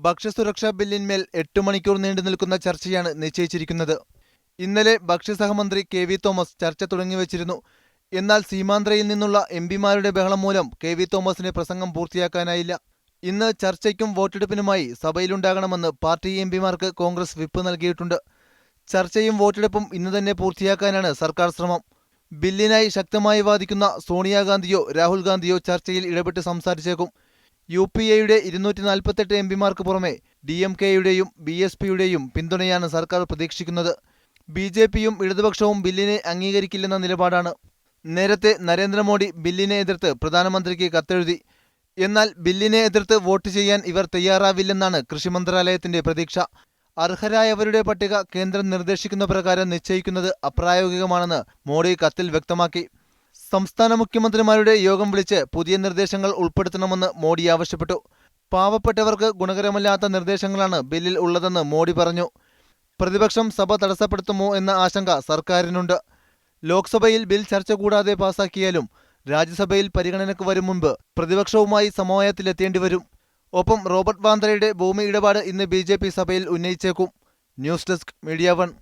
ഭക്ഷ്യസുരക്ഷാ ബില്ലിന്മേൽ 8 മണിക്കൂർ നീണ്ടുനിൽക്കുന്ന ചർച്ചയാണ് നിശ്ചയിച്ചിരിക്കുന്നത്. ഇന്നലെ ഭക്ഷ്യസഹമന്ത്രി കെ.വി. തോമസ് ചർച്ച തുടങ്ങിവച്ചിരുന്നു. എന്നാൽ സീമാന്ധ്രയിൽ നിന്നുള്ള എംപിമാരുടെ ബഹളം മൂലം കെ.വി. തോമസിന് പ്രസംഗം പൂർത്തിയാക്കാനായില്ല. ഇന്ന് ചർച്ചയ്ക്കും വോട്ടെടുപ്പിനുമായി സഭയിലുണ്ടാകണമെന്ന് പാർട്ടി എംപിമാർക്ക് കോൺഗ്രസ് വിപ്പ് നൽകിയിട്ടുണ്ട്. ചർച്ചയും വോട്ടെടുപ്പും ഇന്ന് തന്നെ പൂർത്തിയാക്കാനാണ് സർക്കാർ ശ്രമം. ബില്ലിനായി ശക്തമായി വാദിക്കുന്ന സോണിയാഗാന്ധിയോ രാഹുൽ ഗാന്ധിയോ ചർച്ചയിൽ ഇടപെട്ട് സംസാരിച്ചേക്കും. UPA-യുടെ 248 എംപിമാർക്ക് പുറമെ DMK-യുടെയും BSP-യുടെയും പിന്തുണയാണ് സർക്കാർ പ്രതീക്ഷിക്കുന്നത്. BJP-യും ഇടതുപക്ഷവും ബില്ലിനെ അംഗീകരിക്കില്ലെന്ന നിലപാടാണ്. നേരത്തെ നരേന്ദ്രമോദി ബില്ലിനെ എതിർത്ത് പ്രധാനമന്ത്രിക്ക് കത്തെഴുതി. എന്നാൽ ബില്ലിനെ എതിർത്ത് വോട്ട് ചെയ്യാൻ ഇവർ തയ്യാറാവില്ലെന്നാണ് കൃഷി മന്ത്രാലയത്തിന്റെ പ്രതീക്ഷ. അർഹരായവരുടെ പട്ടിക കേന്ദ്രം നിർദ്ദേശിക്കുന്ന പ്രകാരം നിശ്ചയിക്കുന്നത് അപ്രായോഗികമാണെന്ന് മോഡി കത്തിൽ വ്യക്തമാക്കി. സംസ്ഥാന മുഖ്യമന്ത്രിമാരുടെ യോഗം വിളിച്ച് പുതിയ നിർദ്ദേശങ്ങൾ ഉൾപ്പെടുത്തണമെന്ന് മോഡി ആവശ്യപ്പെട്ടു. പാവപ്പെട്ടവർക്ക് ഗുണകരമല്ലാത്ത നിർദ്ദേശങ്ങളാണ് ബില്ലിൽ ഉള്ളതെന്ന് മോഡി പറഞ്ഞു. പ്രതിപക്ഷം സഭ തടസ്സപ്പെടുത്തുമോ എന്ന ആശങ്ക സർക്കാരിനുണ്ട്. ലോക്സഭയിൽ ബിൽ ചർച്ച കൂടാതെ പാസാക്കിയാലും രാജ്യസഭയിൽ പരിഗണനയ്ക്ക് വരും മുൻപ് പ്രതിപക്ഷവുമായി സമവായത്തിലെത്തേണ്ടിവരും. ഒപ്പം റോബർട്ട് വാദ്രയുടെ ഭൂമി ഇടപാട് ഇന്ന് BJP സഭയിൽ ഉന്നയിച്ചേക്കും. News desk, media 1.